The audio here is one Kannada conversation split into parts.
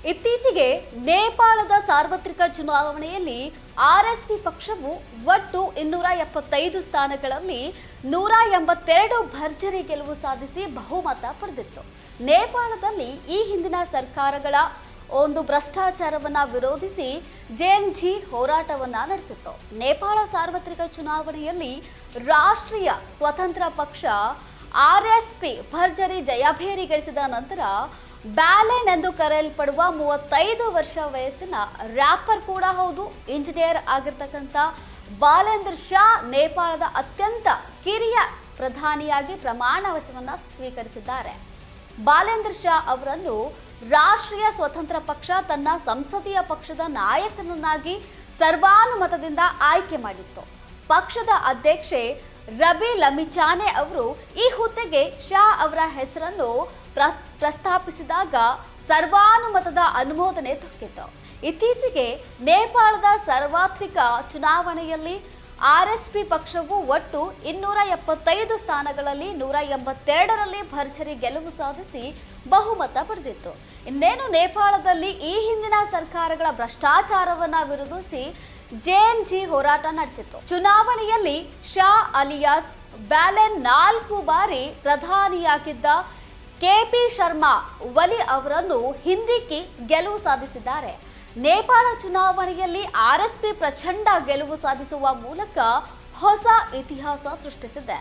ಇತ್ತೀಚೆಗೆ ನೇಪಾಳದ ಸಾರ್ವತ್ರಿಕ ಚುನಾವಣೆಯಲ್ಲಿ ಆರ್ಎಸ್ಪಿ ಪಕ್ಷವು ಒಟ್ಟು 275 ಸ್ಥಾನಗಳಲ್ಲಿ 182 ಭರ್ಜರಿ ಗೆಲುವು ಸಾಧಿಸಿ ಬಹುಮತ ಪಡೆದಿತ್ತು. ನೇಪಾಳದಲ್ಲಿ ಈ ಹಿಂದಿನ ಸರ್ಕಾರಗಳ ಒಂದು ಭ್ರಷ್ಟಾಚಾರವನ್ನ ವಿರೋಧಿಸಿ ಜೆಎನ್ಜಿ ಹೋರಾಟವನ್ನ ನಡೆಸಿತ್ತು. ನೇಪಾಳ ಸಾರ್ವತ್ರಿಕ ಚುನಾವಣೆಯಲ್ಲಿ ರಾಷ್ಟ್ರೀಯ ಸ್ವತಂತ್ರ ಪಕ್ಷ ಆರ್ಎಸ್ಪಿ ಭರ್ಜರಿ ಜಯಭೇರಿ ಗಳಿಸಿದ ನಂತರ ಬ್ಯಾಲೆನ್ ಎಂದು ಕರೆಯಲ್ಪಡುವ 35 ವರ್ಷ ವಯಸ್ಸಿನ ರ್ಯಾಪರ್ ಕೂಡ ಹೌದು, ಇಂಜಿನಿಯರ್ ಆಗಿರ್ತಕ್ಕಂಥ ಬಾಲೇಂದ್ರ ಶಾ ನೇಪಾಳದ ಅತ್ಯಂತ ಕಿರಿಯ ಪ್ರಧಾನಿಯಾಗಿ ಪ್ರಮಾಣ ವಚನವನ್ನು ಸ್ವೀಕರಿಸಿದ್ದಾರೆ. ಬಾಲೇಂದ್ರ ಶಾ ಅವರನ್ನು ರಾಷ್ಟ್ರೀಯ ಸ್ವತಂತ್ರ ಪಕ್ಷ ತನ್ನ ಸಂಸದೀಯ ಪಕ್ಷದ ನಾಯಕನನ್ನಾಗಿ ಸರ್ವಾನುಮತದಿಂದ ಆಯ್ಕೆ ಮಾಡಿತ್ತು. ಪಕ್ಷದ ಅಧ್ಯಕ್ಷೆ ರಬಿ ಲಮಿಚಾನೆ ಅವರು ಈ ಹುದ್ದೆಗೆ ಶಾ ಅವರ ಹೆಸರನ್ನು ಪ್ರಸ್ತಾಪಿಸಿದಾಗ ಸರ್ವಾನುಮತದ ಅನುಮೋದನೆ ದೊರಕಿತು. ಇತ್ತೀಚೆಗೆ ನೇಪಾಳದ ಸಾರ್ವತ್ರಿಕ ಚುನಾವಣೆಯಲ್ಲಿ ಆರ್ಎಸ್ಪಿ ಪಕ್ಷವು ಒಟ್ಟು 275 ಸ್ಥಾನಗಳಲ್ಲಿ 182ರಲ್ಲಿ ಭರ್ಜರಿ ಗೆಲುವು ಸಾಧಿಸಿ ಬಹುಮತ ಪಡೆದಿತ್ತು. ಇನ್ನೇನು ನೇಪಾಳದಲ್ಲಿ ಈ ಹಿಂದಿನ ಸರ್ಕಾರಗಳ ಭ್ರಷ್ಟಾಚಾರವನ್ನ ವಿರೋಧಿಸಿ ಜೆಎನ್ಜಿ ಹೋರಾಟ ನಡೆಸಿತ್ತು. ಚುನಾವಣೆಯಲ್ಲಿ ಶಾ ಅಲಿಯಾಸ್ ಬ್ಯಾಲೆನ್ 4 ಬಾರಿ ಪ್ರಧಾನಿಯಾಗಿದ್ದ ಕೆಪಿ ಶರ್ಮಾ ಒಲಿ ಅವರನ್ನು ಹಿಂದಿಕ್ಕಿ ಗೆಲುವು ಸಾಧಿಸಿದ್ದಾರೆ. ನೇಪಾಳ ಚುನಾವಣೆಯಲ್ಲಿ ಆರ್ಎಸ್ಪಿ ಪ್ರಚಂಡ ಗೆಲುವು ಸಾಧಿಸುವ ಮೂಲಕ ಹೊಸ ಇತಿಹಾಸ ಸೃಷ್ಟಿಸಿದೆ.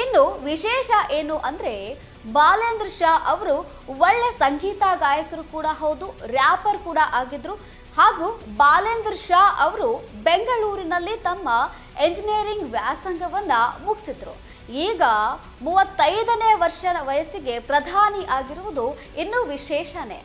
ಇನ್ನು ವಿಶೇಷ ಏನು ಅಂದ್ರೆ ಬಾಲೇಂದ್ರ ಶಾ ಅವರು ಒಳ್ಳೆ ಸಂಗೀತ ಗಾಯಕರು ಕೂಡ ಹೌದು, ರ್ಯಾಪರ್ ಕೂಡ ಆಗಿದ್ರು. ಹಾಗೂ ಬಾಲೇಂದ್ರ ಶಾ ಅವರು ಬೆಂಗಳೂರಿನಲ್ಲಿ ತಮ್ಮ ಎಂಜಿನಿಯರಿಂಗ್ ವ್ಯಾಸಂಗವನ್ನ ಮುಗಿಸಿದ್ರು. ಈಗ 35ನೇ ವರ್ಷ ವಯಸ್ಸಿಗೆ ಪ್ರಧಾನಿ ಆಗಿರುವುದು ಇನ್ನೂ ವಿಶೇಷನೇ.